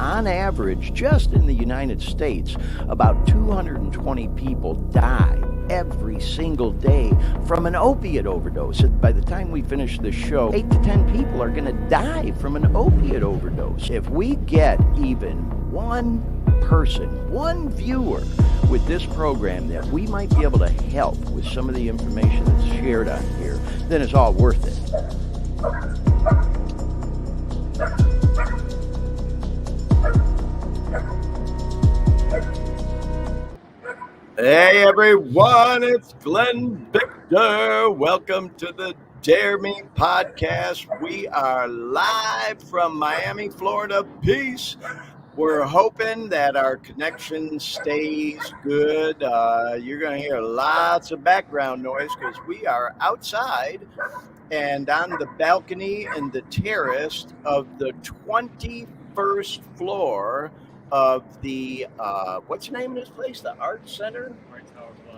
on average, just in the United States, about 220 people die every single day from an opiate overdose. By the time we finish this show, 8 to 10 people are going to die from an opiate overdose. If we get even one person, one viewer with this program that we might be able to help with some of the information that's shared on here, then it's all worth it. Hey everyone, it's Glenn Victor. Welcome to the Dare Me podcast. We are live from Miami, Florida. Peace. We're hoping that our connection stays good. You're going to hear lots of background noise because we are outside and on the balcony and the terrace of the 21st floor of the, what's the name of this place? The Art Center?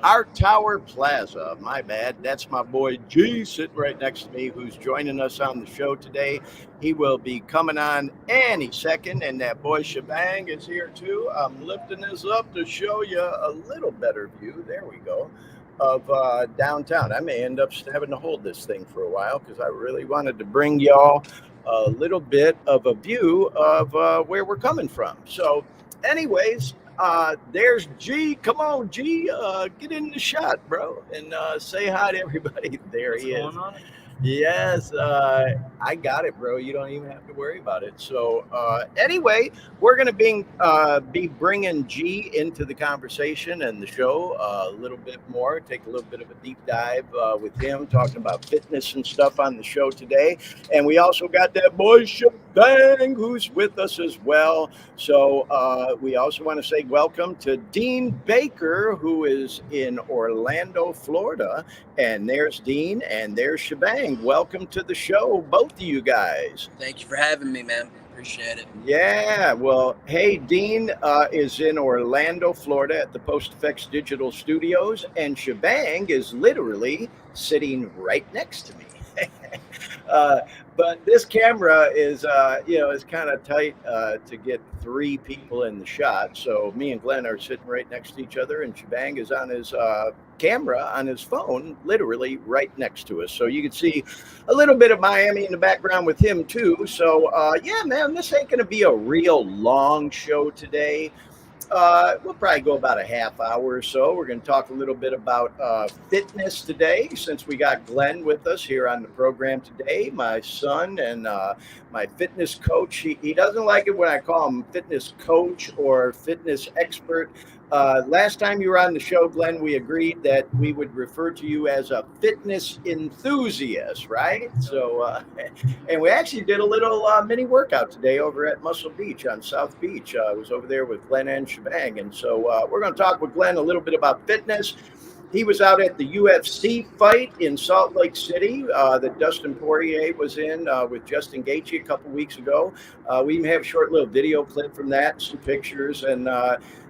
Art Tower Plaza. My bad. That's my boy G sitting right next to me who's joining us on the show today. He will be coming on any second, and that boy Shivang is here too. I'm lifting this up to show you a little better view. There we go. Of downtown. I may end up having to hold this thing for a while because I really wanted to bring y'all a little bit of a view of where we're coming from. So anyways, there's G. Come on, G. Get in the shot, bro, and say hi to everybody. There he is. Yes, I got it, bro. You don't even have to worry about it. So anyway, we're going to be bringing G into the conversation and the show a little bit more, take a little bit of a deep dive with him, talking about fitness and stuff on the show today. And we also got that boy Shivang who's with us as well. So we also want to say welcome to Dean Baker, who is in Orlando, Florida. And there's Dean and there's Shivang. Welcome to the show, both of you guys. Thank you for having me, man. Appreciate it. Yeah, well, hey, Dean is in Orlando, Florida at the Post Effects Digital Studios, and Shivang is literally sitting right next to me. But this camera is, is kind of tight to get 3 people in the shot. So me and Glenn are sitting right next to each other, and Shivang is on his camera on his phone, literally right next to us. So you can see a little bit of Miami in the background with him too. So yeah, man, this ain't going to be a real long show today. We'll probably go about a half hour or so. We're going to talk a little bit about fitness today, since we got Glenn with us here on the program today, my son and my fitness coach. He doesn't like it when I call him fitness coach or fitness expert. Last time you were on the show, Glenn, we agreed that we would refer to you as a fitness enthusiast, right? So, and we actually did a little mini workout today over at Muscle Beach on South Beach. I was over there with Glenn and Shivang. And so we're going to talk with Glenn a little bit about fitness. He was out at the UFC fight in Salt Lake City that Dustin Poirier was in with Justin Gaethje a couple weeks ago. We even have a short little video clip from that, some pictures, and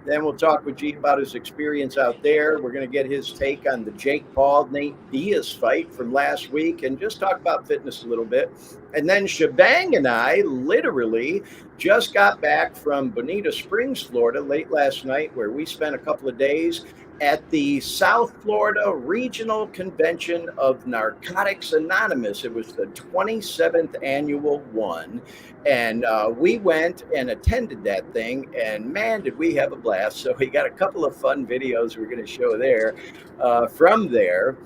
then we'll talk with G about his experience out there. We're going to get his take on the Jake Paul-Nate Diaz fight from last week and just talk about fitness a little bit. And then Shivang and I literally just got back from Bonita Springs, Florida, late last night, where we spent a couple of days at the South Florida Regional Convention of Narcotics Anonymous. It was the 27th annual one. And we went and attended that thing, and man, did we have a blast. So we got a couple of fun videos we're going to show there from there.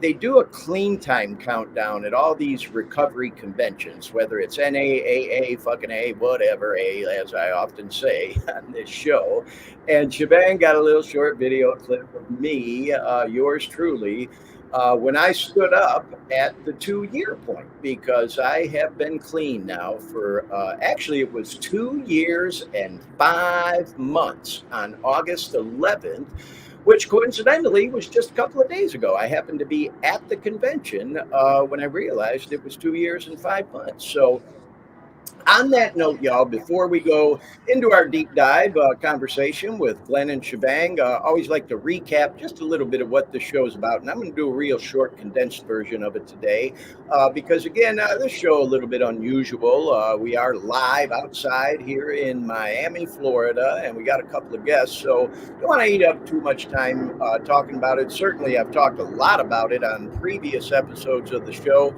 They do a clean time countdown at all these recovery conventions, whether it's NAAA, fucking A, whatever, A, as I often say on this show. And Shivang got a little short video clip of me, yours truly, when I stood up at the 2-year point, because I have been clean now for, actually it was 2 years and 5 months on August 11th, which coincidentally was just a couple of days ago. I happened to be at the convention when I realized it was 2 years and 5 months. So On that note, y'all, before we go into our deep dive conversation with Glenn and Shivang, always like to recap just a little bit of what this show is about. And I'm going to do a real short, condensed version of it today because, again, this show a little bit unusual. We are live outside here in Miami, Florida, and we got a couple of guests. So don't want to eat up too much time talking about it. Certainly, I've talked a lot about it on previous episodes of the show.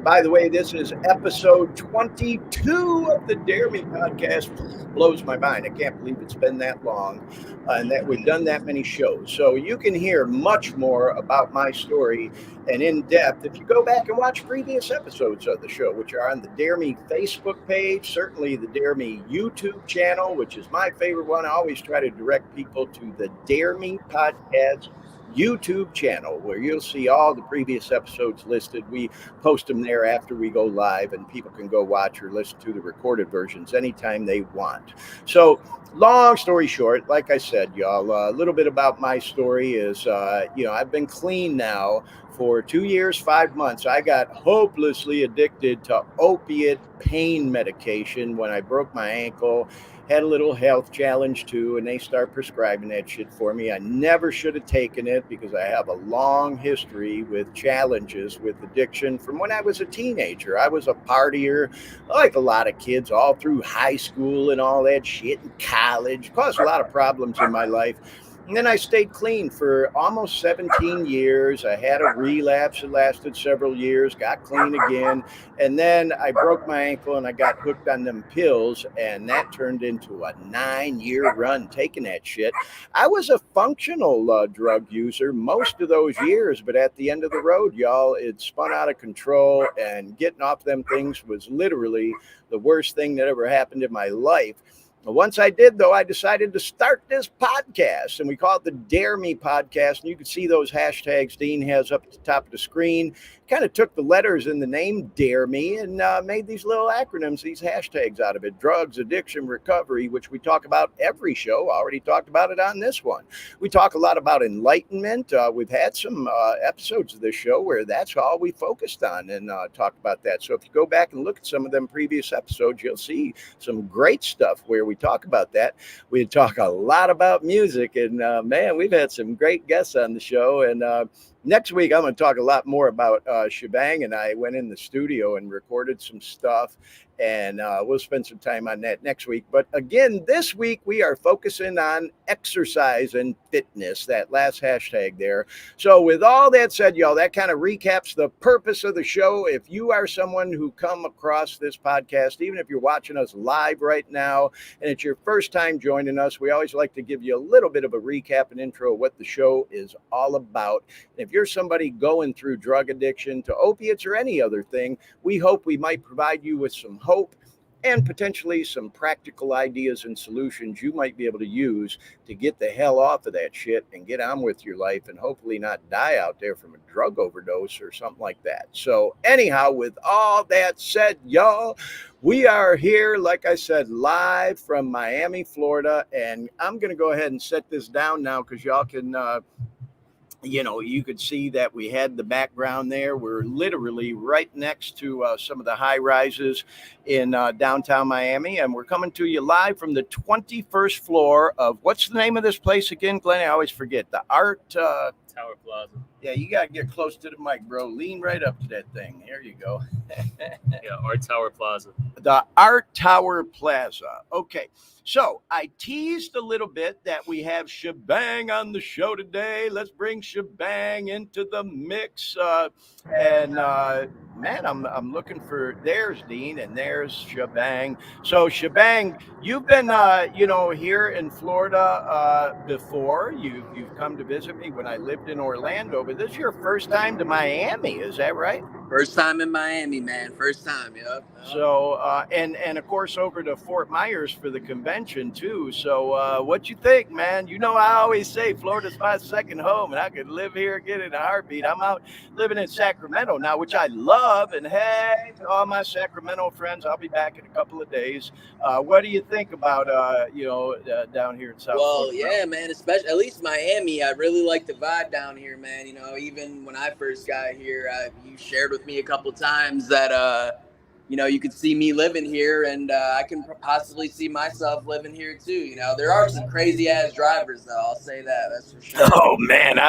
By the way, this is episode 22 of the Dare Me podcast. Blows my mind. I can't believe it's been that long and that we've done that many shows. So you can hear much more about my story and in depth if you go back and watch previous episodes of the show, which are on the Dare Me Facebook page, certainly the Dare Me YouTube channel, which is my favorite one. I always try to direct people to the Dare Me podcast YouTube channel where you'll see all the previous episodes listed. We post them there after we go live, and people can go watch or listen to the recorded versions anytime they want. So long story short, like I said, y'all, a little bit about my story is, I've been clean now for 2 years, 5 months. I got hopelessly addicted to opiate pain medication when I broke my ankle. Had a little health challenge too, and they start prescribing that shit for me. I never should have taken it because I have a long history with challenges with addiction from when I was a teenager. I was a partier, like a lot of kids, all through high school and all that shit, and college. Caused a lot of problems in my life. And then I stayed clean for almost 17 years. I had a relapse that lasted several years, got clean again. And then I broke my ankle and I got hooked on them pills. And that turned into a 9-year run taking that shit. I was a functional drug user most of those years. But at the end of the road, y'all, it spun out of control. And getting off them things was literally the worst thing that ever happened in my life. Once I did, though, I decided to start this podcast, and we call it the Dare Me podcast. And you can see those hashtags Dean has up at the top of the screen. Kind of took the letters in the name Dare Me and made these little acronyms, these hashtags out of it. Drugs, addiction, recovery, which we talk about every show. Already talked about it on this one. We talk a lot about enlightenment. We've had some episodes of this show where that's all we focused on and talked about that. So if you go back and look at some of them previous episodes, you'll see some great stuff where we talk about that. We talk a lot about music, and man, we've had some great guests on the show. And next week, I'm going to talk a lot more about Shivang and I went in the studio and recorded some stuff, and we'll spend some time on that next week. But again, this week, we are focusing on exercise and fitness, that last hashtag there. So with all that said, y'all, that kind of recaps the purpose of the show. If you are someone who come across this podcast, even if you're watching us live right now, and it's your first time joining us, we always like to give you a little bit of a recap and intro of what the show is all about. And if you're somebody going through drug addiction to opiates or any other thing, we hope we might provide you with some hope and potentially some practical ideas and solutions you might be able to use to get the hell off of that shit and get on with your life and hopefully not die out there from a drug overdose or something like that. So anyhow, with all that said, y'all, we are here, like I said, live from Miami, Florida, and I'm going to go ahead and set this down now because y'all can you could see that we had the background there. We're literally right next to some of the high rises in downtown Miami. And we're coming to you live from the 21st floor of, what's the name of this place again, Glenn? I always forget. The Art Tower Plaza. Yeah, you got to get close to the mic, bro. Lean right up to that thing. There you go. Yeah, Art Tower Plaza. The Art Tower Plaza. Okay. So I teased a little bit that we have Shivang on the show today. Let's bring Shivang into the mix. Man, I'm looking for, there's Dean and there's Shivang. So Shivang, you've been, here in Florida before. You've come to visit me when I lived in Orlando, but this is your first time to Miami. Is that right? First time in Miami, man. First time, yep. So, and of course over to Fort Myers for the convention too. So, what you think, man? You know, I always say Florida's my second home, and I could live here again in a heartbeat. I'm out living in Sacramento now, which I love. And hey, to all my Sacramento friends, I'll be back in a couple of days. What do you think about, down here in South Well, Florida? yeah, man. Especially at least Miami. I really like the vibe down here, man. You know, even when I first got here, you shared with me a couple times that you could see me living here, and I can possibly see myself living here too. There are some crazy ass drivers, though. I'll say that. That's for sure. Oh man,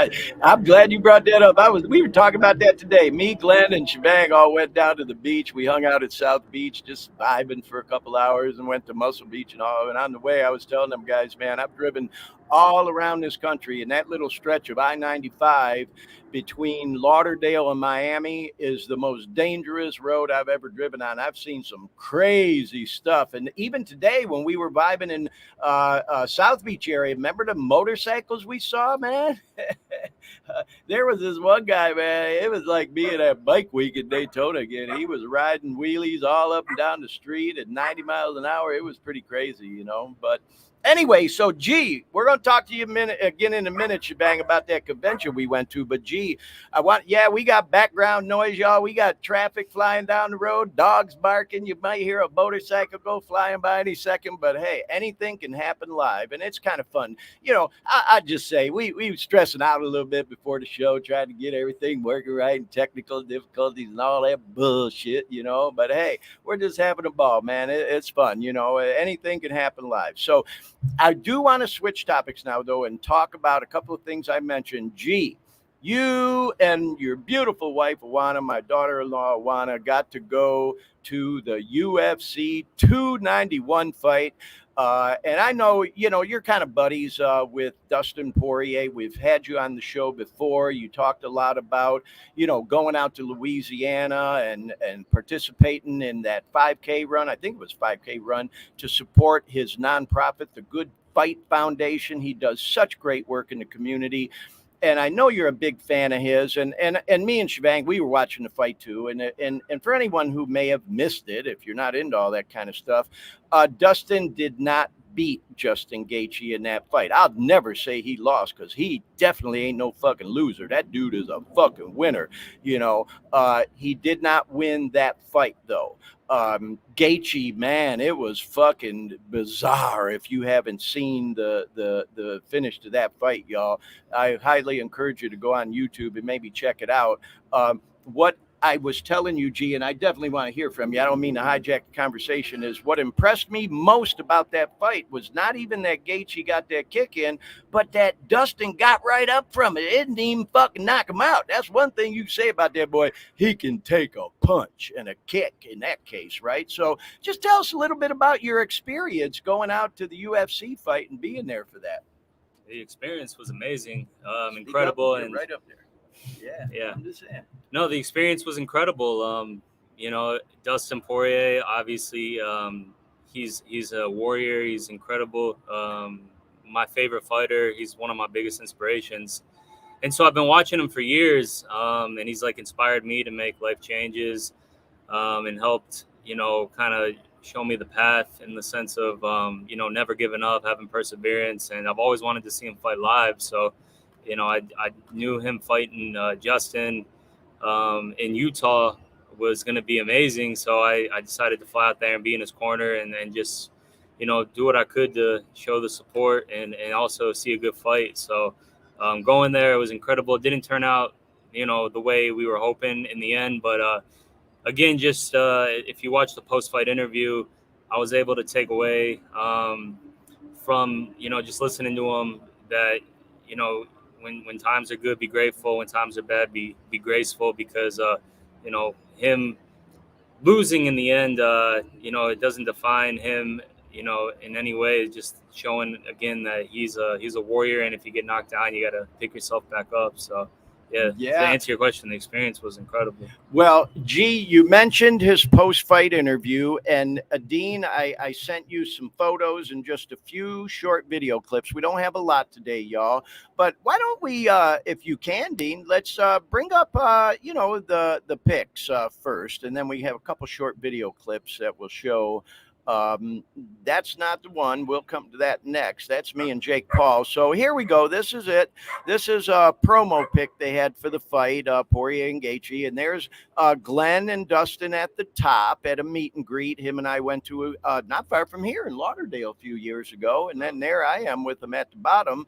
I'm glad you brought that up. We were talking about that today. Me, Glenn, and Shivang all went down to the beach. We hung out at South Beach, just vibing for a couple hours, and went to Muscle Beach and all. And on the way, I was telling them guys, man, I've driven all around this country, and that little stretch of I-95 between Lauderdale and Miami is the most dangerous road I've ever driven on. I've seen some crazy stuff. And even today, when we were vibing in South Beach area, remember the motorcycles we saw, man? There was this one guy, man. It was like being at Bike Week in Daytona again. He was riding wheelies all up and down the street at 90 miles an hour. It was pretty crazy, But anyway, so G, we're going to talk to you again in a minute, Shivang, about that convention we went to. But G, we got background noise, y'all. We got traffic flying down the road, dogs barking. You might hear a motorcycle go flying by any second. But hey, anything can happen live, and it's kind of fun. I just say we were stressing out a little bit before the show, trying to get everything working right, and technical difficulties and all that bullshit, But hey, we're just having a ball, man. It's fun, Anything can happen live. So I do want to switch topics now, though, and talk about a couple of things I mentioned. G, you and your beautiful wife, Awana, my daughter-in-law, Awana, got to go to the UFC 291 fight. And I know, you're kind of buddies with Dustin Poirier. We've had you on the show before. You talked a lot about, going out to Louisiana and participating in that 5K run. I think it was 5K run to support his nonprofit, the Good Fight Foundation. He does such great work in the community. And I know you're a big fan of his, and me and Shivang, we were watching the fight too. And for anyone who may have missed it, if you're not into all that kind of stuff, Dustin did not beat Justin Gaethje in that fight. I'll never say he lost, because he definitely ain't no fucking loser. That dude is a fucking winner. He did not win that fight though. Gaethje, man, it was fucking bizarre. If you haven't seen the finish to that fight, y'all, I highly encourage you to go on YouTube and maybe check it out. What I was telling you, G, and I definitely want to hear from you, I don't mean to hijack the conversation, is what impressed me most about that fight was not even that Gaethje got that kick in, but that Dustin got right up from it. It didn't even fucking knock him out. That's one thing you say about that boy. He can take a punch and a kick in that case, right? So just tell us a little bit about your experience going out to the UFC fight and being there for that. The experience was amazing, incredible. And right up there. Yeah. I'm just saying. No, the experience was incredible. Dustin Poirier, obviously, he's a warrior. He's incredible. My favorite fighter. He's one of my biggest inspirations. And so I've been watching him for years, and he's inspired me to make life changes, and helped, kind of show me the path in the sense of, never giving up, having perseverance. And I've always wanted to see him fight live. So, I knew him fighting Justin in Utah was going to be amazing. So I decided to fly out there and be in his corner and just, do what I could to show the support and also see a good fight. So going there, it was incredible. It didn't turn out, the way we were hoping in the end. But again, just if you watch the post-fight interview, I was able to take away from, just listening to him that, when times are good, be grateful. When times are bad, be graceful, because, him losing in the end, it doesn't define him, in any way. It's just showing again that he's a warrior. And if you get knocked down, you got to pick yourself back up. So, yeah. To answer your question, the experience was incredible. Well, G, you mentioned his post-fight interview, and Dean, I sent you some photos and just a few short video clips. We don't have a lot today, y'all, but why don't we, if you can, Dean, let's bring up, the pics first, and then we have a couple short video clips that will show That's not the one. We'll come to that next. That's me and Jake Paul. So here we go. This is it. This is a promo pic they had for the fight, Poirier and Gaethje. And there's Glenn and Dustin at the top at a meet and greet. Him and I went to not far from here in Lauderdale a few years ago. And then there I am with them at the bottom.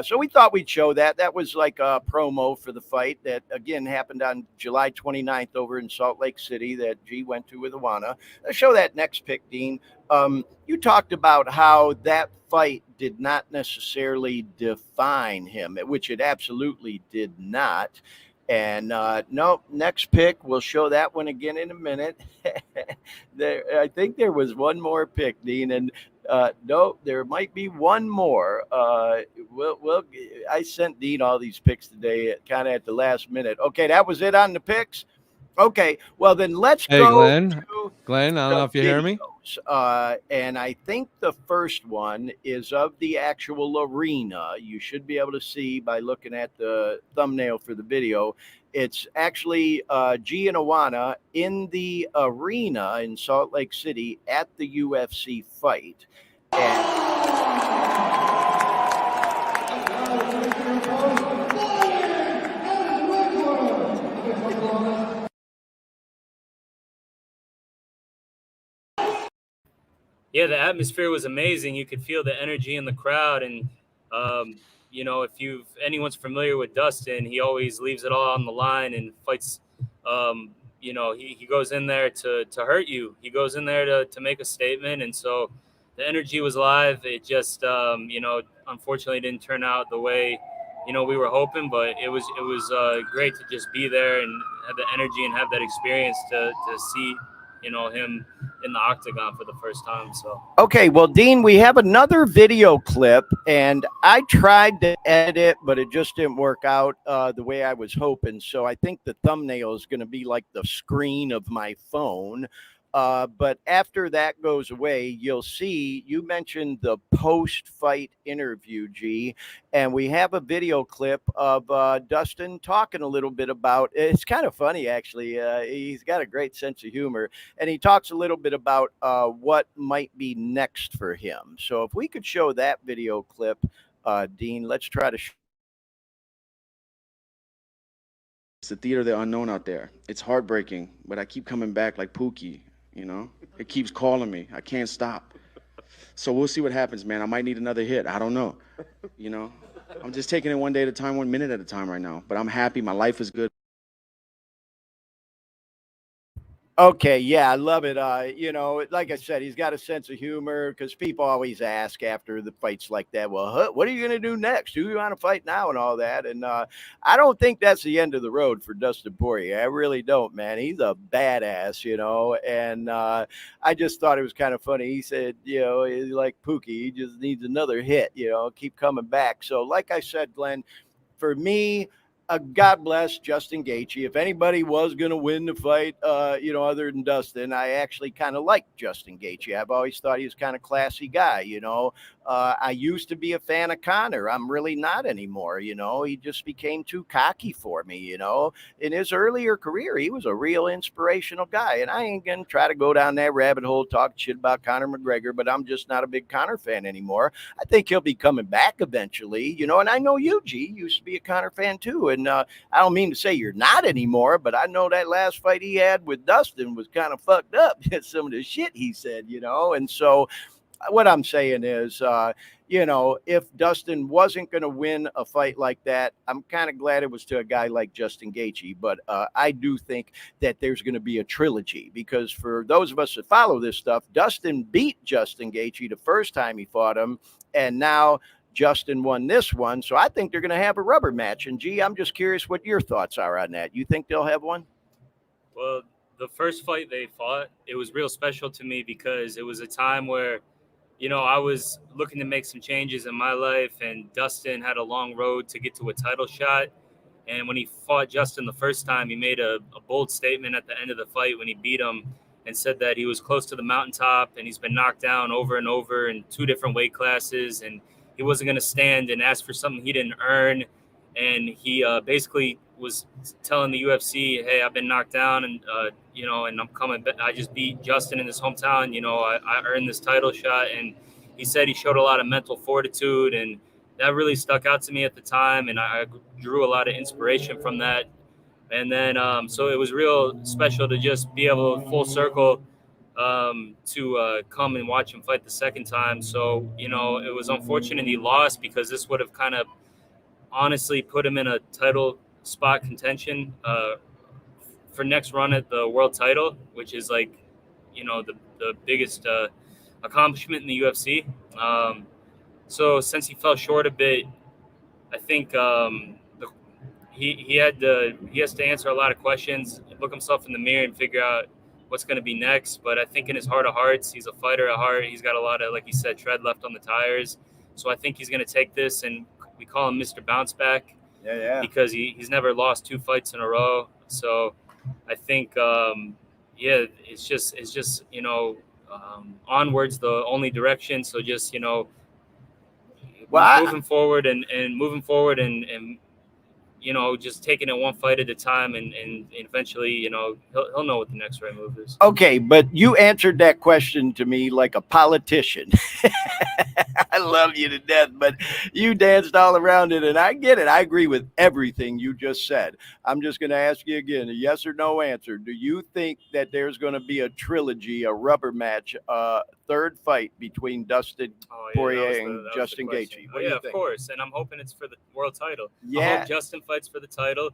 So we thought we'd show that. That was like a promo for the fight that, again, happened on July 29th over in Salt Lake City that G went to with Awana. Let's show that next pic, Dean. You talked about how that fight did not necessarily define him, which it absolutely did not. And no, next pick, we'll show that one again in a minute. I think there was one more pick, Dean, and no, there might be one more. I sent Dean all these picks today, kind of at the last minute. Okay, that was it on the picks. Okay, well then let's go. Glenn, I don't know if you hear me. And I think the first one is of the actual arena. You should be able to see by looking at the thumbnail for the video. It's actually G and Awana in the arena in Salt Lake City at the UFC fight. Yeah, the atmosphere was amazing. You could feel the energy in the crowd. And, you know, if anyone's familiar with Dustin, he always leaves it all on the line and fights. You know, he goes in there to hurt you. He goes in there to make a statement. And so the energy was live. It just, you know, unfortunately didn't turn out the way, you know, we were hoping. But it was great to just be there and have the energy and have that experience to see, you know, him in the octagon for the first time. So okay, well, Dean, we have another video clip, and I tried to edit it, but it just didn't work out the way I was hoping. So I think the thumbnail is going to be like the screen of my phone. But after that goes away, you'll see you mentioned the post-fight interview, G, and we have a video clip of Dustin talking a little bit about, it's kind of funny, actually. He's got a great sense of humor, and he talks a little bit about what might be next for him. So if we could show that video clip, Dean, let's try to It's the theater of the unknown out there. It's heartbreaking, but I keep coming back like Pookie. You know, it keeps calling me. I can't stop. So we'll see what happens, man. I might need another hit. I don't know. You know, I'm just taking it one day at a time, 1 minute at a time right now. But I'm happy. My life is good. Okay, yeah, I love it. You know, like I said, he's got a sense of humor because people always ask after the fights like that, well, what are you going to do next? Who you want to fight now and all that? And I don't think that's the end of the road for Dustin Poirier. I really don't, man. He's a badass, you know, and I just thought it was kind of funny. He said, you know, he's like Pookie. He just needs another hit, you know, keep coming back. So like I said, Glenn, for me, God bless Justin Gaethje. If anybody was going to win the fight, you know, other than Dustin, I actually kind of like Justin Gaethje. I've always thought he was kind of classy guy, you know. I used to be a fan of Conor. I'm really not anymore, you know. He just became too cocky for me, you know. In his earlier career, he was a real inspirational guy. And I ain't going to try to go down that rabbit hole, talk shit about Conor McGregor, but I'm just not a big Conor fan anymore. I think he'll be coming back eventually, you know. And I know you, G, used to be a Conor fan too. And I don't mean to say you're not anymore, but I know that last fight he had with Dustin was kind of fucked up. Some of the shit he said, you know. And so what I'm saying is, you know, if Dustin wasn't going to win a fight like that, I'm kind of glad it was to a guy like Justin Gaethje. But I do think that there's going to be a trilogy, because for those of us that follow this stuff, Dustin beat Justin Gaethje the first time he fought him, and now Justin won this one. So I think they're going to have a rubber match. And G, I'm just curious what your thoughts are on that. You think they'll have one? Well, the first fight they fought, it was real special to me because it was a time where, you know, I was looking to make some changes in my life, and Dustin had a long road to get to a title shot. And when he fought Justin the first time, he made a bold statement at the end of the fight when he beat him and said that he was close to the mountaintop and he's been knocked down over and over in 2 different weight classes, and he wasn't going to stand and ask for something he didn't earn. And he basically was telling the UFC, hey, I've been knocked down, and and I'm coming back. I just beat Justin in his hometown. I earned this title shot, and he said he showed a lot of mental fortitude, and that really stuck out to me at the time, and I drew a lot of inspiration from that. And then so it was real special to just be able to full circle to come and watch him fight the second time. So it was unfortunate he lost, because this would have kind of honestly put him in a title spot contention for next run at the world title, which is like the biggest accomplishment in the UFC. So since he fell short a bit, I think he has to answer a lot of questions, look himself in the mirror, and figure out what's going to be next. But I think in his heart of hearts, he's a fighter at heart. He's got a lot of, like he said, tread left on the tires. So I think he's going to take this, and we call him Mr. Bounce Back. Yeah. Because he's never lost 2 fights in a row. So I think it's just onwards the only direction. So just moving forward and just taking it one fight at a time, and eventually, he'll know what the next right move is. Okay, but you answered that question to me like a politician. I love you to death, but you danced all around it, and I get it. I agree with everything you just said. I'm just going to ask you again, a yes or no answer. Do you think that there's going to be a trilogy, a rubber match, third fight between Dustin Poirier and Justin Gaethje? What do you think? Of course, and I'm hoping it's for the world title. Yeah. I hope Justin fights for the title.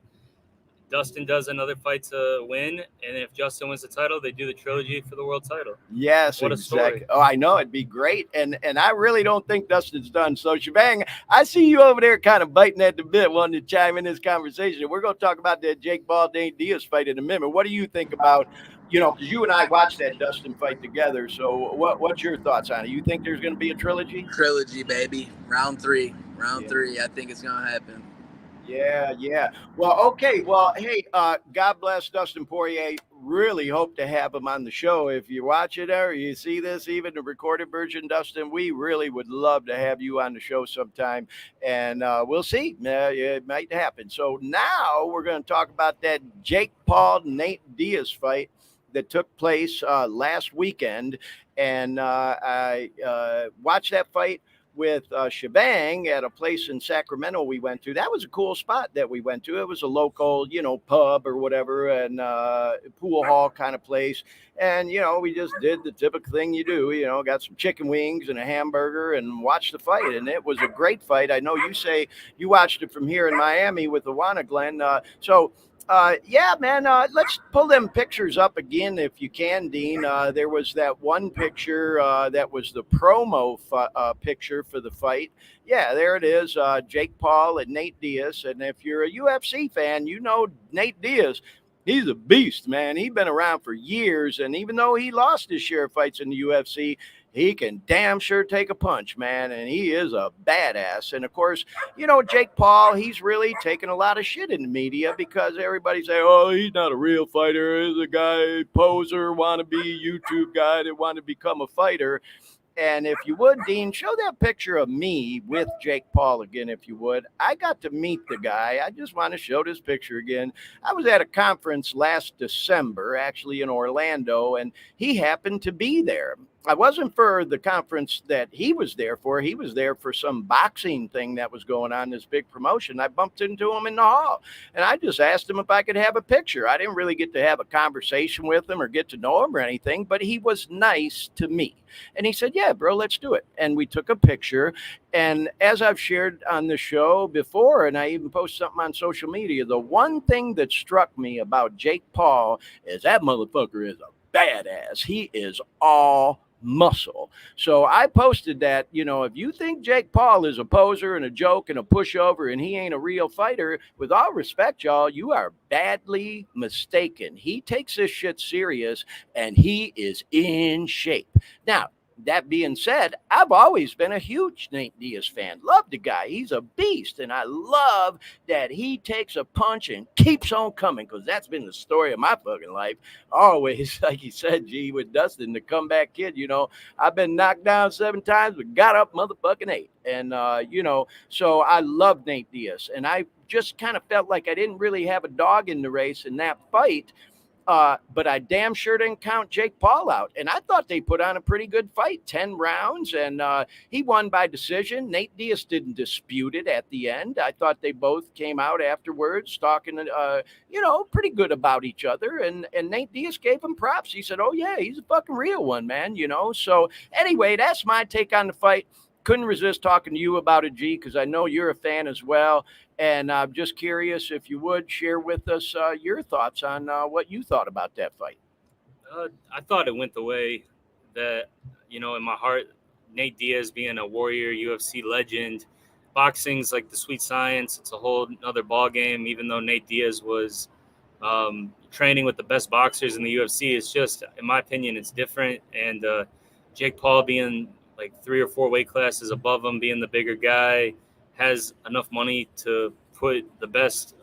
Dustin does another fight to win, and if Justin wins the title, they do the trilogy for the world title. Yes, what exactly. A story. Oh, I know, it'd be great, and I really don't think Dustin's done. So, Shivang, I see you over there kind of biting at the bit, wanting to chime in this conversation. We're going to talk about that Jake Paul-Nate Diaz fight in a minute. What do you think about, because you and I watched that Dustin fight together, so what's your thoughts on it? You think there's going to be a trilogy? Trilogy, baby. Round three. Three, I think it's going to happen. Yeah. Well, okay. Well, hey, God bless Dustin Poirier. Really hope to have him on the show. If you watch it or you see this, even the recorded version, Dustin, we really would love to have you on the show sometime. And we'll see. It might happen. So now we're going to talk about that Jake Paul-Nate Diaz fight that took place last weekend. And I watched that fight with Shivang at a place in Sacramento we went to. That was a cool spot that we went to. It was a local, pub or whatever, and pool hall kind of place. And, we just did the typical thing you do, got some chicken wings and a hamburger and watched the fight. And it was a great fight. I know you say you watched it from here in Miami with Awana, Glenn. Yeah, man, let's pull them pictures up again if you can, Dean. There was that one picture that was the promo picture for the fight. Yeah, there it is, Jake Paul and Nate Diaz. And if you're a UFC fan, Nate Diaz. He's a beast, man. He's been around for years, and even though he lost his share of fights in the UFC, he can damn sure take a punch, man, and he is a badass. And, of course, Jake Paul, he's really taking a lot of shit in the media because everybody say, oh, he's not a real fighter. He's a guy, poser, wannabe YouTube guy that wanted to become a fighter. And if you would, Dean, show that picture of me with Jake Paul again, if you would. I got to meet the guy. I just want to show this picture again. I was at a conference last December, actually in Orlando, and he happened to be there. I wasn't for the conference that he was there for. He was there for some boxing thing that was going on, this big promotion. I bumped into him in the hall, and I just asked him if I could have a picture. I didn't really get to have a conversation with him or get to know him or anything, but he was nice to me. And he said, yeah, bro, let's do it. And we took a picture. And as I've shared on the show before, and I even posted something on social media, the one thing that struck me about Jake Paul is that motherfucker is a badass. He is all muscle. So I posted that, if you think Jake Paul is a poser and a joke and a pushover and he ain't a real fighter, with all respect, y'all, you are badly mistaken. He takes this shit serious and he is in shape. Now, that being said, I've always been a huge Nate Diaz fan. Love the guy. He's a beast. And I love that he takes a punch and keeps on coming, because that's been the story of my fucking life. Always, like he said, G, with Dustin, the comeback kid, I've been knocked down 7 times, but got up motherfucking 8. And, so I love Nate Diaz. And I just kind of felt like I didn't really have a dog in the race in that fight. But I damn sure didn't count Jake Paul out. And I thought they put on a pretty good fight, 10 rounds, and he won by decision. Nate Diaz didn't dispute it at the end. I thought they both came out afterwards talking, pretty good about each other. And Nate Diaz gave him props. He said, oh, yeah, he's a fucking real one, man, So anyway, that's my take on the fight. Couldn't resist talking to you about it, G, because I know you're a fan as well. And I'm just curious if you would share with us your thoughts on what you thought about that fight. I thought it went the way that, in my heart, Nate Diaz being a Warrior, UFC legend, boxing's like the sweet science. It's a whole other ball game. Even though Nate Diaz was training with the best boxers in the UFC, it's just, in my opinion, it's different. And Jake Paul being like 3 or 4 weight classes above him, being the bigger guy, has enough money to put the best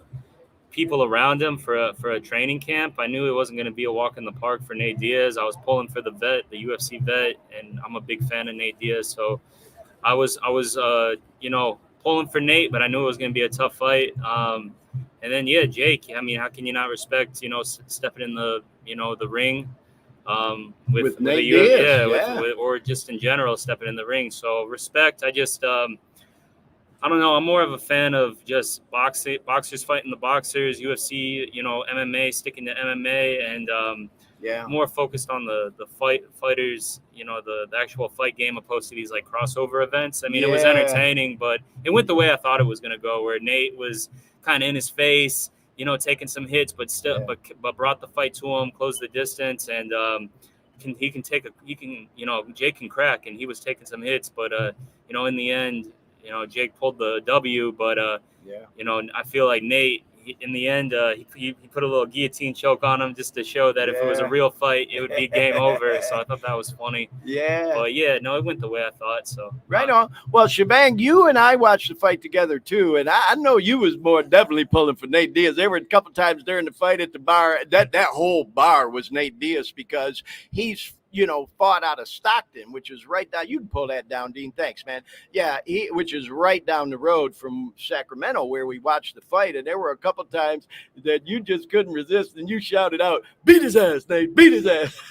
people around him for a training camp. I knew it wasn't going to be a walk in the park for Nate Diaz. I was pulling for the vet, the UFC vet, and I'm a big fan of Nate Diaz. So I was pulling for Nate, but I knew it was going to be a tough fight. And then, Jake, I mean, how can you not respect, stepping in the ring with Nate Diaz, or just in general stepping in the ring. So respect. I just, I don't know. I'm more of a fan of just boxers fighting the boxers, UFC, MMA, sticking to MMA, and more focused on the fighters, the actual fight game opposed to these like crossover events. I mean, it was entertaining, but it went the way I thought it was going to go, where Nate was kind of in his face, taking some hits, but still, but brought the fight to him, closed the distance, and Jake can crack, and he was taking some hits, but in the end, Jake pulled the W, but I feel like Nate, in the end, he put a little guillotine choke on him just to show that if it was a real fight, it would be game over. So I thought that was funny. Yeah. But it went the way I thought. So right on. Well, Shivang, you and I watched the fight together too, and I know you was more definitely pulling for Nate Diaz. There were a couple times during the fight at the bar. That whole bar was Nate Diaz because he's fought out of Stockton, which is right down. You can pull that down, Dean. Thanks, man. Yeah, which is right down the road from Sacramento, where we watched the fight. And there were a couple times that you just couldn't resist, and you shouted out, "Beat his ass, Nate! Beat his ass!"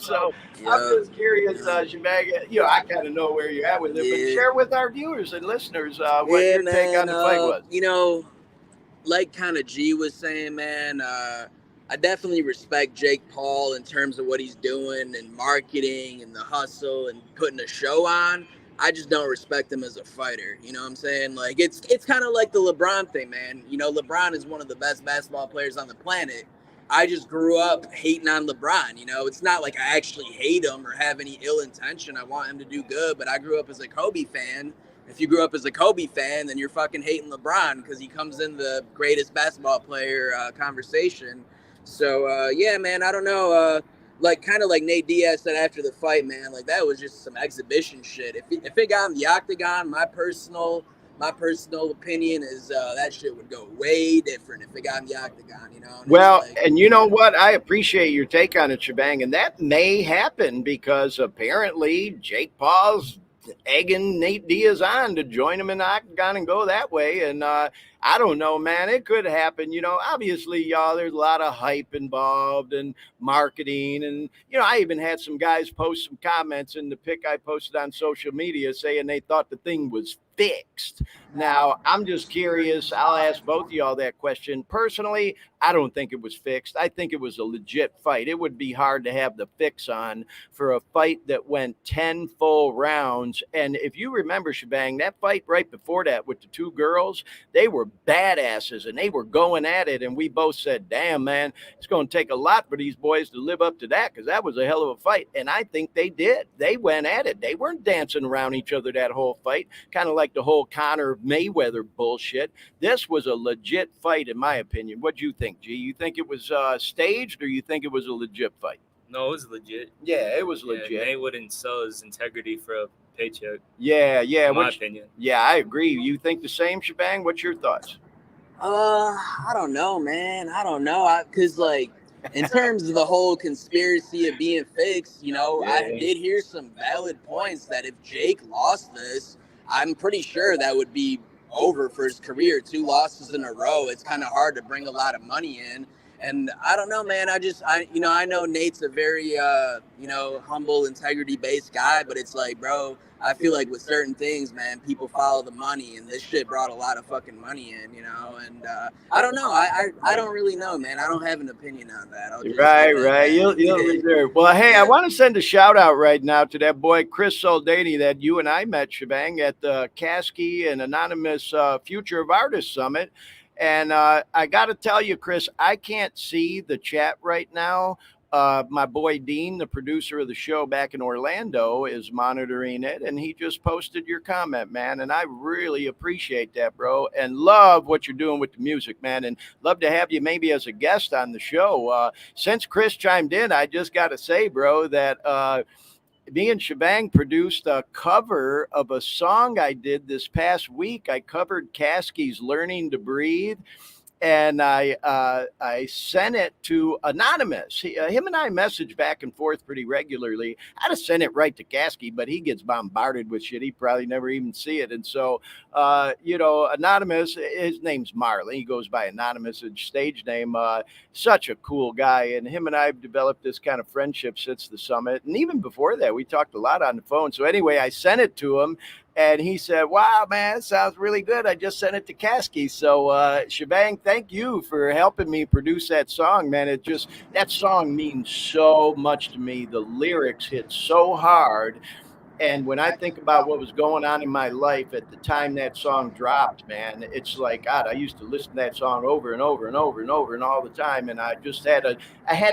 So I'm just curious, Shivang. I kind of know where you're at with it, but share with our viewers and listeners what your take on the fight was. Like kind of G was saying, man. I definitely respect Jake Paul in terms of what he's doing and marketing and the hustle and putting a show on. I just don't respect him as a fighter. You know what I'm saying? Like it's kind of like the LeBron thing, man. LeBron is one of the best basketball players on the planet. I just grew up hating on LeBron. It's not like I actually hate him or have any ill intention. I want him to do good, but I grew up as a Kobe fan. If you grew up as a Kobe fan, then you're fucking hating LeBron because he comes in the greatest basketball player conversation. So, man, I don't know. Kind of like Nate Diaz said after the fight, man, like that was just some exhibition shit. If it got in the octagon, my personal opinion is that shit would go way different if it got in the octagon, And you know what? I appreciate your take on it, Shivang, and that may happen because apparently Jake Paul's egging Nate Diaz on to join him in the octagon and go that way. And I don't know, man. It could happen. Obviously, y'all, there's a lot of hype involved and marketing. And, I even had some guys post some comments in the pic I posted on social media saying they thought the thing was fixed. Now, I'm just curious. I'll ask both of y'all that question. Personally, I don't think it was fixed. I think it was a legit fight. It would be hard to have the fix on for a fight that went 10 full rounds. And if you remember, Shivang, that fight right before that with the two girls, they were badasses and they were going at it. And we both said, damn, man, it's going to take a lot for these boys to live up to that because that was a hell of a fight. And I think they did. They went at it. They weren't dancing around each other that whole fight, kind of like the whole Conor Mayweather bullshit. This was a legit fight, in my opinion. What do you think, G? You think it was staged or you think it was a legit fight? No, it was legit. Yeah, it was legit. Nate wouldn't sell his integrity for a paycheck. Yeah. In my opinion. Yeah, I agree. You think the same, Shivang? What's your thoughts? I don't know, man. I don't know. Because, in terms of the whole conspiracy of being fixed, I did hear some valid points that if Jake lost this, I'm pretty sure that would be over for his career. 2 losses in a row. It's kind of hard to bring a lot of money in. And I don't know, man. I know Nate's a very, humble, integrity-based guy, but it's like, bro, I feel like with certain things, man, people follow the money, and this shit brought a lot of fucking money in, and I don't know. I don't really know, man. I don't have an opinion on that. Right. You'll reserve. Well, hey, I want to send a shout out right now to that boy, Chris Soldani, that you and I met, Shivang, at the Kasky and Anonymous Future of Artists Summit. And I got to tell you, Chris, I can't see the chat right now. My boy Dean, the producer of the show back in Orlando, is monitoring it, and he just posted your comment, man. And I really appreciate that, bro, and love what you're doing with the music, man, and love to have you maybe as a guest on the show. Since Chris chimed in, I just got to say, bro, that me and Shivang produced a cover of a song I did this past week. I covered Kasky's Learning to Breathe, and I sent it to Anonymous. Him and I message back and forth pretty regularly. I'd have sent it right to Kasky, but he gets bombarded with shit. He probably never even see it. And so, Anonymous, his name's Marley. He goes by Anonymous, his stage name. Such a cool guy. And him and I have developed this kind of friendship since the summit. And even before that, we talked a lot on the phone. So anyway, I sent it to him. And he said, wow, man, sounds really good. I just sent it to Kasky. So, Shivang, thank you for helping me produce that song, man. That song means so much to me. The lyrics hit so hard. And when I think about what was going on in my life at the time that song dropped, man, it's like, God, I used to listen to that song over and over and over and over and all the time. And I just had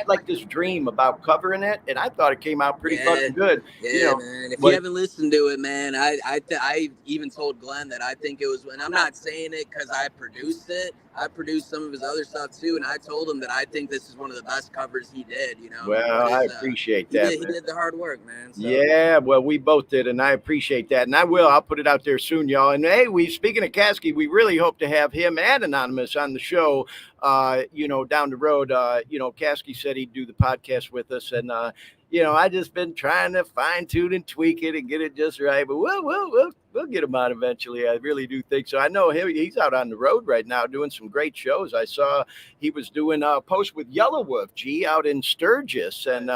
like this dream about covering it. And I thought it came out pretty fucking good. Yeah, man. If you haven't listened to it, man, I even told Glenn that I think it was, and I'm not saying it because I produced it. I produced some of his other stuff too, and I told him that I think this is one of the best covers he did. Well, I appreciate that. He did the hard work, man. So. Yeah, well, we both did, and I appreciate that, and I'll put it out there soon, y'all. And hey, speaking of Kasky, we really hope to have him and Anonymous on the show. Down the road. Kasky said he'd do the podcast with us, and I just been trying to fine tune and tweak it and get it just right. But we'll get him on eventually. I really do think so. I know he's out on the road right now doing some great shows. I saw he was doing a post with Yellow Wolf G out in Sturgis. And,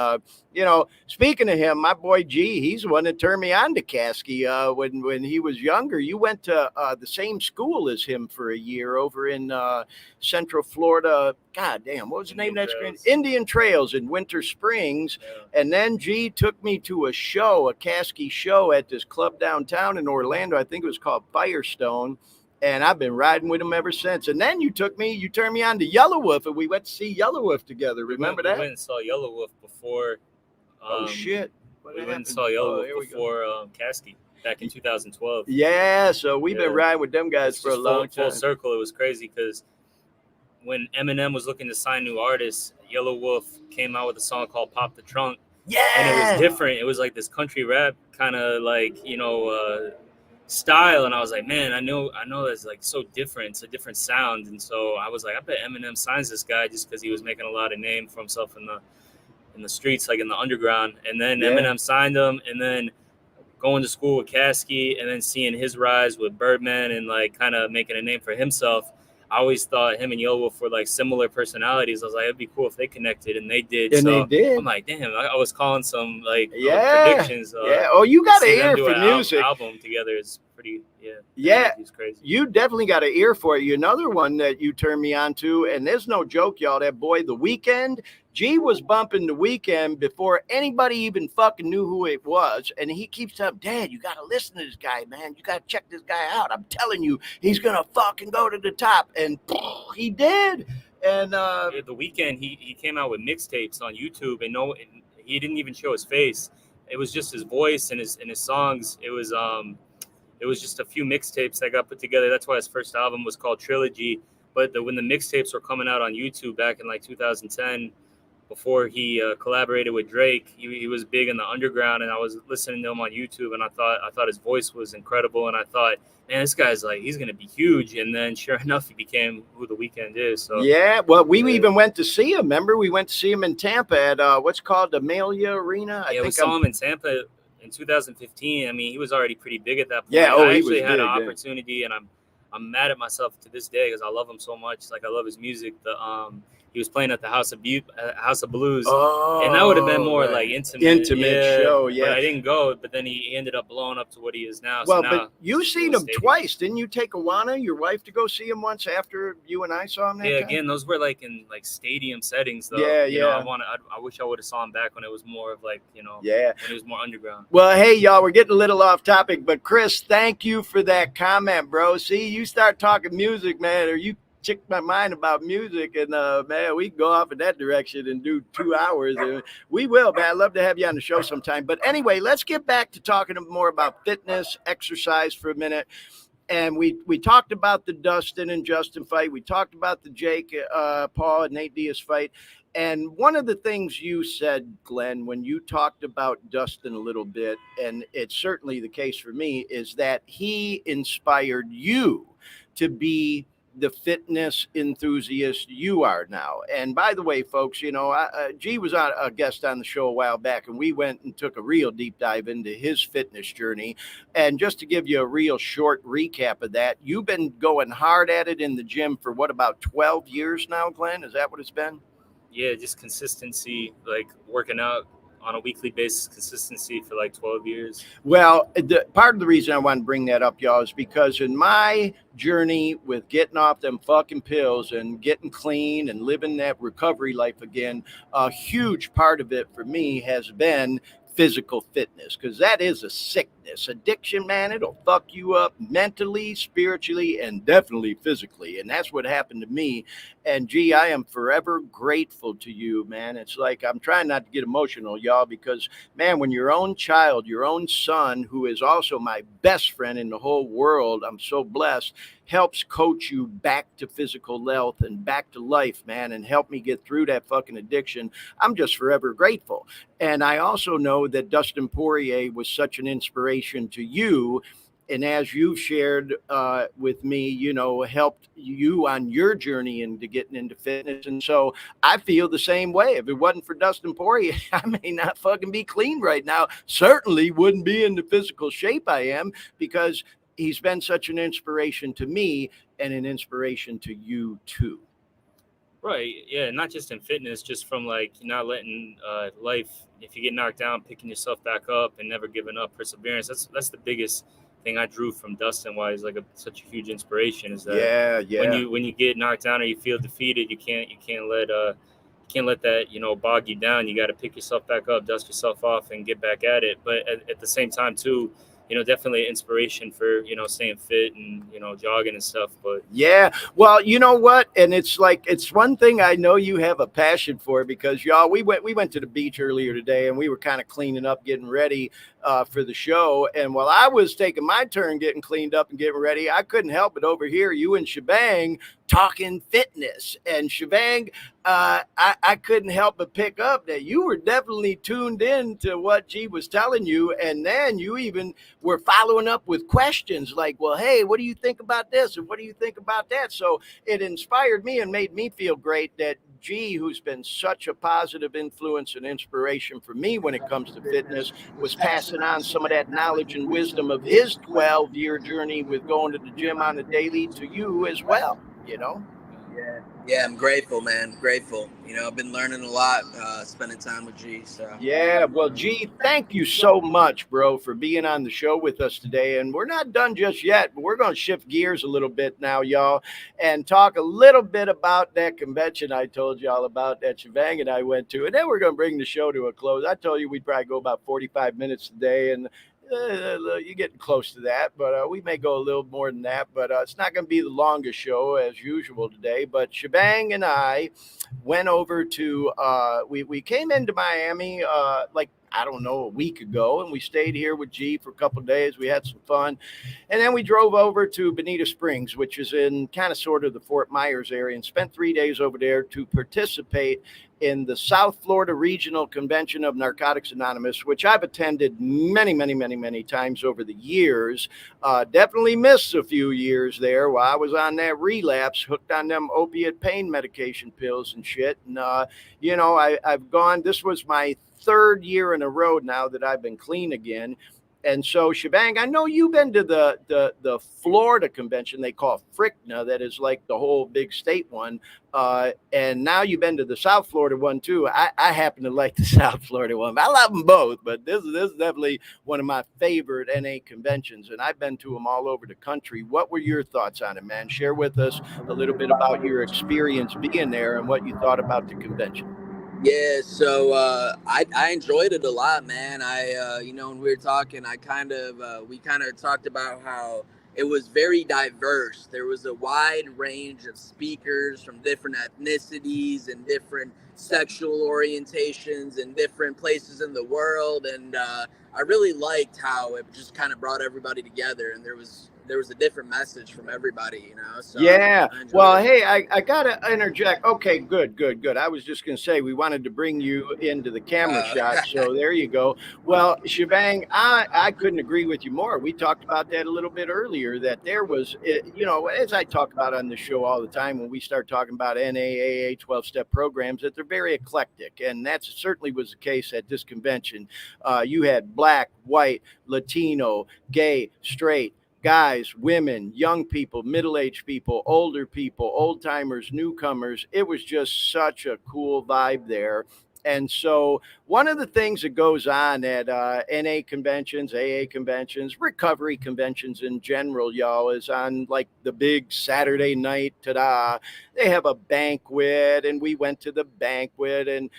speaking of him, my boy G, he's the one that turned me on to Kasky when he was younger. You went to the same school as him for a year over in Central Florida. God damn, what was the name of that screen? Indian Trails in Winter Springs. Yeah. And then G took me to a Kasky show at this club downtown in Orlando. I think it was called Firestone. And I've been riding with him ever since. And then you turned me on to Yellow Wolf, and we went to see Yellow Wolf together. Remember that? We went and saw Yellow Wolf before. Oh, shit. We went and saw Yellow Wolf before Kasky back in 2012. Yeah, so we've been riding with them guys for a long time. Full circle. It was crazy because when Eminem was looking to sign new artists, Yellow Wolf came out with a song called Pop the Trunk. Yeah. And it was different. It was like this country rap kind of like, style. And I was like, man, I know that's like so different. It's a different sound. And so I was like, I bet Eminem signs this guy just because he was making a lot of name for himself in the streets, like in the underground. And then Eminem signed him, and then going to school with Kasky, and then seeing his rise with Birdman and like kind of making a name for himself. I always thought him and Yellow Wolf were like similar personalities. I was like, it'd be cool if they connected, and they did. And they did. I'm like, damn, I was calling some like predictions. Oh, you got an ear for music. Album together is pretty. It's crazy. You definitely got an ear for it. Another one that you turned me on to, and there's no joke, y'all. That boy, The Weeknd. G was bumping The Weeknd before anybody even fucking knew who it was. And he keeps telling, Dad, you got to listen to this guy, man. You got to check this guy out. I'm telling you, he's going to fucking go to the top. And he did. And The Weeknd, he came out with mixtapes on YouTube, and he didn't even show his face. It was just his voice and his songs. It was just a few mixtapes that got put together. That's why his first album was called Trilogy. But when the mixtapes were coming out on YouTube back in like 2010, before he collaborated with Drake, he was big in the underground, and I was listening to him on YouTube, and I thought his voice was incredible, and I thought, man, this guy's like, he's gonna be huge. And then sure enough, he became who The Weeknd is. So we even went to see him. Remember, we went to see him in Tampa at what's called the Amelia Arena. We saw him in Tampa in 2015. I mean, he was already pretty big at that point. Yeah, I he was actually had big, an opportunity, and I'm mad at myself to this day because I love him so much. Like I love his music. He was playing at the House of Blues, and that would have been more like intimate show. Yeah, but I didn't go. But then he ended up blowing up to what he is now. Well, so now but you seen him twice, didn't you? Take Awana, your wife, to go see him once after you and I saw him. That time? Again, those were like in like stadium settings, though. Yeah, you know, I wish I would have saw him back when it was more of like, when it was more underground. Well, hey, y'all, we're getting a little off topic, but Chris, thank you for that comment, bro. See, you start talking music, man, or you chick my mind about music, and man, we can go off in that direction and do 2 hours. And we will, man. I'd love to have you on the show sometime. But anyway, let's get back to talking more about fitness, exercise for a minute. And we talked about the Dustin and Justin fight. We talked about the Jake Paul and Nate Diaz fight. And one of the things you said, Glenn, when you talked about Dustin a little bit, and it's certainly the case for me, is that he inspired you to be the fitness enthusiast you are now. And by the way, folks, G was a guest on the show a while back, and we went and took a real deep dive into his fitness journey. And just to give you a real short recap of that, you've been going hard at it in the gym for about 12 years now, Glenn? Is that what it's been? Yeah, just consistency, like working out on a weekly basis, consistency for like 12 years. Well, part of the reason I want to bring that up, y'all, is because in my journey with getting off them fucking pills and getting clean and living that recovery life again, a huge part of it for me has been physical fitness, because that is a sickness. Addiction, man, it'll fuck you up mentally, spiritually, and definitely physically. And that's what happened to me. And G, I am forever grateful to you, man. It's like, I'm trying not to get emotional, y'all, because, man, when your own child, your own son, who is also my best friend in the whole world, I'm so blessed, helps coach you back to physical health and back to life, man, and help me get through that fucking addiction, I'm just forever grateful. And I also know that Dustin Poirier was such an inspiration to you. And as you've shared with me, helped you on your journey into getting into fitness. And so I feel the same way. If it wasn't for Dustin Poirier, I may not fucking be clean right now. Certainly wouldn't be in the physical shape I am, because he's been such an inspiration to me and an inspiration to you too. Right. Yeah. Not just in fitness, just from like not letting life, if you get knocked down, picking yourself back up and never giving up, perseverance. That's the biggest thing I drew from Dustin, why he's like such a huge inspiration, is that when you get knocked down or you feel defeated, you can't let that bog you down. You got to pick yourself back up, dust yourself off, and get back at it. But at the same time too, definitely inspiration for, staying fit and, jogging and stuff. But yeah, well, you know what? And it's one thing I know you have a passion for, because y'all, we went to the beach earlier today, and we were kind of cleaning up, getting ready for the show. And while I was taking my turn getting cleaned up and getting ready, I couldn't help but overhear you and Shivang talking fitness. And Shivang, I couldn't help but pick up that you were definitely tuned in to what G was telling you. And then you even were following up with questions like, well, hey, what do you think about this? And what do you think about that? So it inspired me and made me feel great that G, who's been such a positive influence and inspiration for me when it comes to fitness, was passing on some of that knowledge and wisdom of his 12-year journey with going to the gym on a daily to you as well, Yeah, I'm grateful, man. Grateful. I've been learning a lot, spending time with G. So yeah, well, G, thank you so much, bro, for being on the show with us today. And we're not done just yet, but we're going to shift gears a little bit now, y'all, and talk a little bit about that convention I told y'all about that Shivang and I went to. And then we're going to bring the show to a close. I told you we'd probably go about 45 minutes today, and you're getting close to that, but we may go a little more than that, but it's not going to be the longest show as usual today. But Shivang and I went over to we came into Miami I don't know, a week ago, and we stayed here with G for a couple of days. We had some fun, and then we drove over to Bonita Springs, which is in kind of sort of the Fort Myers area, and spent 3 days over there to participate in the South Florida Regional Convention of Narcotics Anonymous, which I've attended many times over the years. Definitely missed a few years there while I was on that relapse, hooked on them opiate pain medication pills and shit. And, I've gone, this was my third year in a row now that I've been clean again. And so, Shivang, I know you've been to the Florida convention they call FRICNA, that is like the whole big state one. And now you've been to the South Florida one too. I happen to like the South Florida one. I love them both, but this is definitely one of my favorite NA conventions, and I've been to them all over the country. What were your thoughts on it, man? Share with us a little bit about your experience being there and what you thought about the convention. Yeah, so I enjoyed it a lot, man. When we were talking, we kind of talked about how it was very diverse. There was a wide range of speakers from different ethnicities and different sexual orientations and different places in the world, and I really liked how it just kind of brought everybody together, and there was a different message from everybody, you know. So yeah. Well, hey, I gotta interject. Okay, good. I was just gonna say we wanted to bring you into the camera shot, so there you go. Well, Shivang, I couldn't agree with you more. We talked about that a little bit earlier. That there was, as I talk about on the show all the time when we start talking about NAAA 12-step programs, that they're very eclectic, and that certainly was the case at this convention. You had black, white, Latino, gay, straight, guys, women, young people, middle-aged people, older people, old timers, newcomers. It was just such a cool vibe there. And so one of the things that goes on at NA conventions, AA conventions, recovery conventions in general, y'all, is on like the big Saturday night, ta-da, they have a banquet, and we went to the banquet and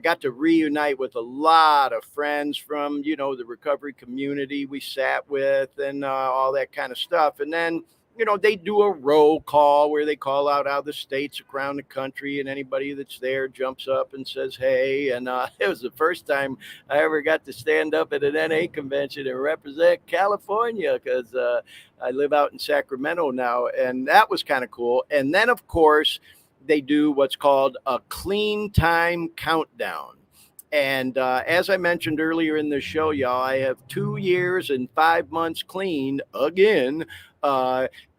got to reunite with a lot of friends from, the recovery community we sat with and all that kind of stuff. And then they do a roll call where they call out the states around the country, and anybody that's there jumps up and says, hey. And it was the first time I ever got to stand up at an NA convention and represent California, because I live out in Sacramento now, and that was kind of cool. And then, of course, they do what's called a clean time countdown. And as I mentioned earlier in the show, y'all, I have 2 years and 5 months clean again.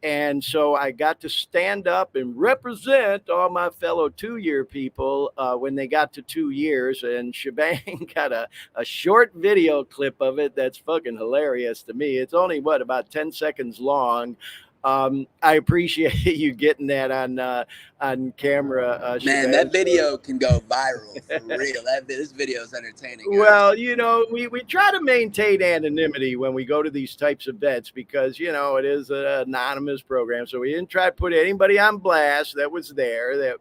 And so I got to stand up and represent all my fellow 2-year people when they got to 2 years. And Shivang got a short video clip of it that's fucking hilarious to me. It's only, about 10 seconds long. I appreciate you getting that on camera. Man, that video can go viral for real. This video is entertaining. Well, we try to maintain anonymity when we go to these types of events because, it is an anonymous program. So we didn't try to put anybody on blast that was there that,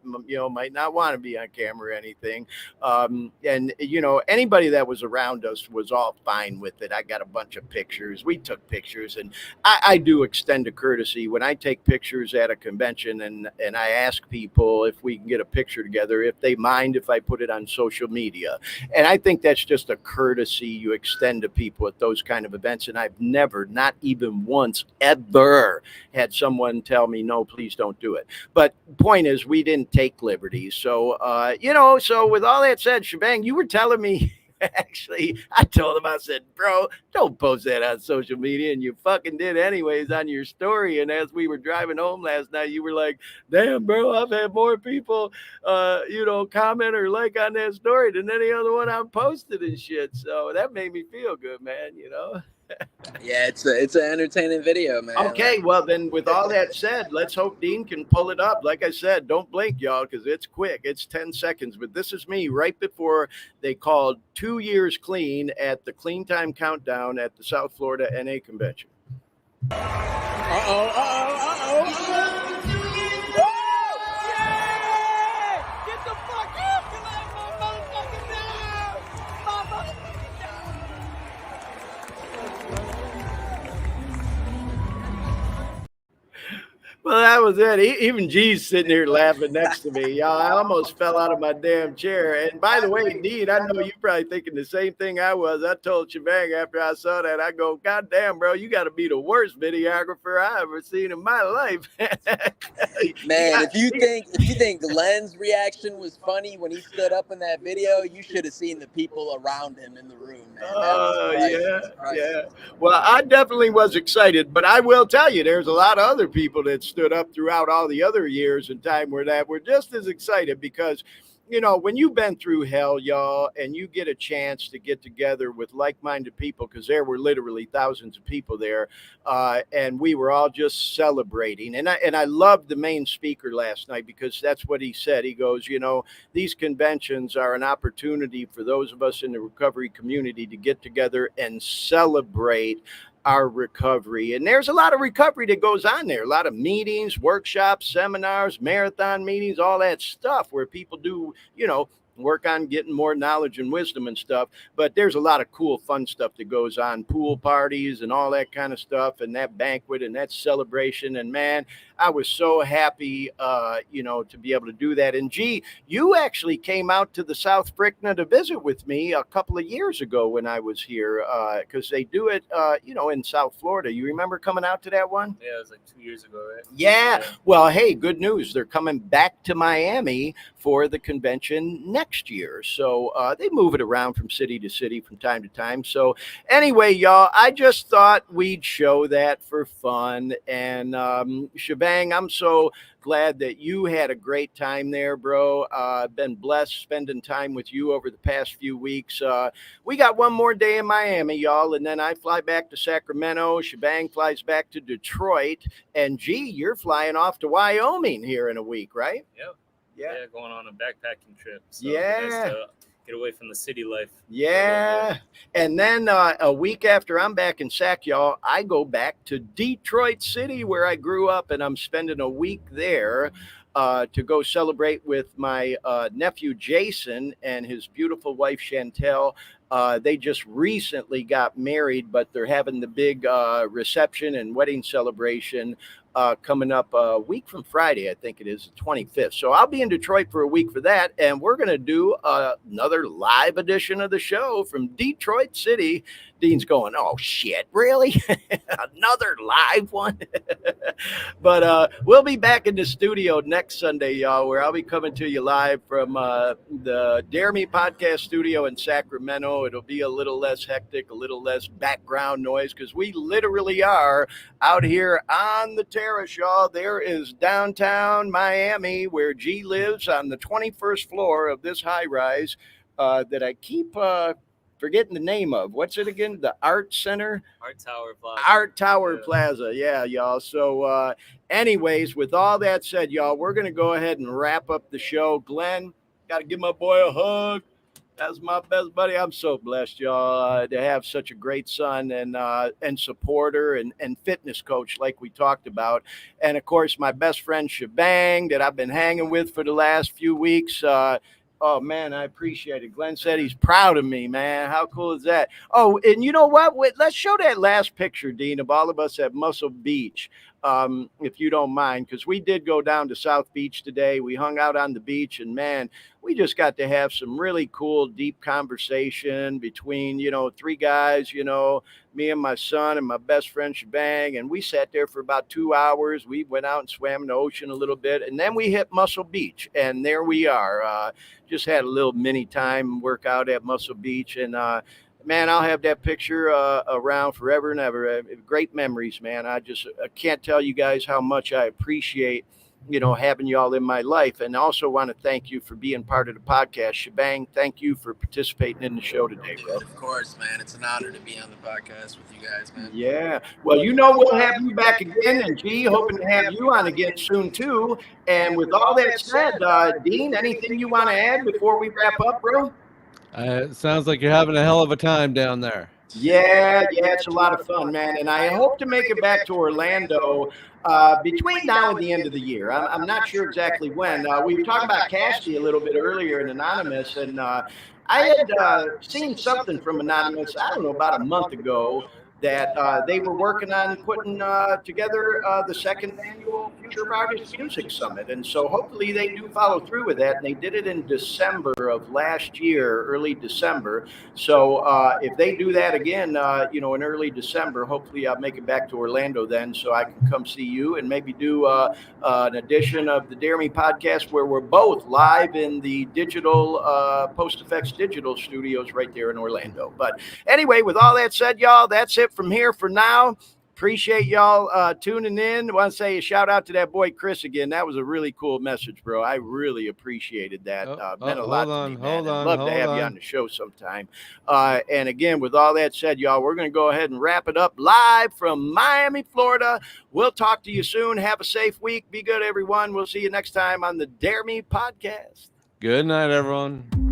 might not want to be on camera or anything. And anybody that was around us was all fine with it. I got a bunch of pictures. We took pictures, and I do extend a courtesy when I take pictures at a convention and I ask people if we can get a picture together, if they mind if I put it on social media. And I think that's just a courtesy you extend to people at those kind of events. And I've never, not even once, ever had someone tell me, no, please don't do it. But point is, we didn't take liberties. So, so with all that said, Shivang, you were telling me, actually, I told him, I said, bro, don't post that on social media. And you fucking did anyways on your story. And as we were driving home last night, you were like, damn, bro, I've had more people, comment or like on that story than any other one I've posted and shit. So that made me feel good, man, Yeah, it's an entertaining video, man. Okay, well then, with all that said, let's hope Dean can pull it up. Like I said, don't blink, y'all, because it's quick. It's 10 seconds. But this is me right before they called 2 years clean at the Clean Time Countdown at the South Florida NA Convention. Well, that was it. Even G's sitting here laughing next to me. Y'all, I almost fell out of my damn chair. And by the way, Dean, I know you're probably thinking the same thing I was. I told Shivang after I saw that, I go, God damn, bro, you got to be the worst videographer I ever seen in my life. Man, if you think Glenn's reaction was funny when he stood up in that video, you should have seen the people around him in the room, man. Yeah. Well, I definitely was excited, but I will tell you, there's a lot of other people that stood up throughout all the other years and time where that were just as excited because you know, when you've been through hell, y'all, and you get a chance to get together with like-minded people, because there were literally thousands of people there, and we were all just celebrating. And I loved the main speaker last night, because that's what he said. He goes, you know, these conventions are an opportunity for those of us in the recovery community to get together and celebrate our recovery. And there's a lot of recovery that goes on there, a lot of meetings, workshops, seminars, marathon meetings, all that stuff where people do, you know, work on getting more knowledge and wisdom and stuff. But there's a lot of cool, fun stuff that goes on, pool parties and all that kind of stuff, and that banquet and that celebration. And man, I was so happy, you know, to be able to do that. And gee, you actually came out to the South Fricna to visit with me a couple of years ago when I was here, because they do it, you know, in South Florida. You remember coming out to that one? Yeah, it was like 2 years ago, right? Yeah. Well, hey, good news. They're coming back to Miami for the convention next year. So they move it around from city to city from time to time. So anyway, y'all, I just thought we'd show that for fun. And Shivang, I'm so glad that you had a great time there, bro. Been blessed spending time with you over the past few weeks. We got one more day in Miami, y'all, and then I fly back to Sacramento. Shivang flies back to Detroit. And gee, you're flying off to Wyoming here in a week, right? Yep. Yeah. Yeah, going on a backpacking trip. So Yeah. nice to get away from the city life. Yeah. And then a week after I'm back in Sac, y'all, I go back to Detroit City where I grew up, and I'm spending a week there to go celebrate with my nephew Jason and his beautiful wife Chantel. They just recently got married, but they're having the big reception and wedding celebration coming up a week from Friday, I think it is, the 25th. So I'll be in Detroit for a week for that, and we're going to do another live edition of the show from Detroit City. Dean's going, oh, shit, really? Another live one? But we'll be back in the studio next Sunday, y'all, where I'll be coming to you live from the Dare Me podcast studio in Sacramento. It'll be a little less hectic, a little less background noise, because we literally are out here on the terrace, y'all. There is downtown Miami, where G lives, on the 21st floor of this high rise that I keep forgetting the name of. What's it again? The Art Center? Art Tower Plaza. Art Tower Plaza. Yeah, y'all. So anyways, with all that said, y'all, we're going to go ahead and wrap up the show. Glenn, got to give my boy a hug. That's my best buddy. I'm so blessed, y'all, to have such a great son and supporter and fitness coach like we talked about. And, of course, my best friend Shivang that I've been hanging with for the last few weeks. Oh, man, I appreciate it. Glenn said he's proud of me, man. How cool is that? Oh, and you know what? Wait, let's show that last picture, Dean, of all of us at Muscle Beach, if you don't mind, because we did go down to South Beach today. We hung out on the beach, and, man, we just got to have some really cool, deep conversation between, you know, three guys, you know, me and my son and my best friend Shivang, and we sat there for about 2 hours. We went out and swam in the ocean a little bit, and then we hit Muscle Beach, and there we are. Just had a little mini time workout at Muscle Beach, and man, I'll have that picture around forever and ever. Great memories, man. I can't tell you guys how much I appreciate, you know, having y'all in my life. And also want to thank you for being part of the podcast. Shivang, thank you for participating in the show today, bro. Of course, man. It's an honor to be on the podcast with you guys, man. Yeah. Well, you know, we'll have you back again. And G, hoping to have you on again soon, too. And with all that said, Dean, anything you want to add before we wrap up, bro? It sounds like you're having a hell of a time down there. Yeah, it's a lot of fun, man. And I hope to make it back to Orlando between now and the end of the year. I'm not sure exactly when. We were talking about Cassidy a little bit earlier in Anonymous, and I had seen something from Anonymous, I don't know, about a month ago, that they were working on putting together the second annual Future of Artists Music Summit. And so hopefully they do follow through with that. And they did it in December of last year, early December. So if they do that again, you know, in early December, hopefully I'll make it back to Orlando then so I can come see you and maybe do an edition of the Dare Me podcast where we're both live in the digital Post Effects Digital Studios right there in Orlando. But anyway, with all that said, y'all, that's it from here for now. appreciate y'all tuning in. I want to say a shout out to that boy Chris again. That was a really cool message, bro. I really appreciated that. Meant a lot to me, man. I'd love to have you on the show sometime. And again, with all that said, y'all, we're going to go ahead and wrap it up live from Miami, Florida. We'll talk to you soon. Have a safe week. Be good, everyone. We'll see you next time on the Dare Me podcast. Good night, everyone.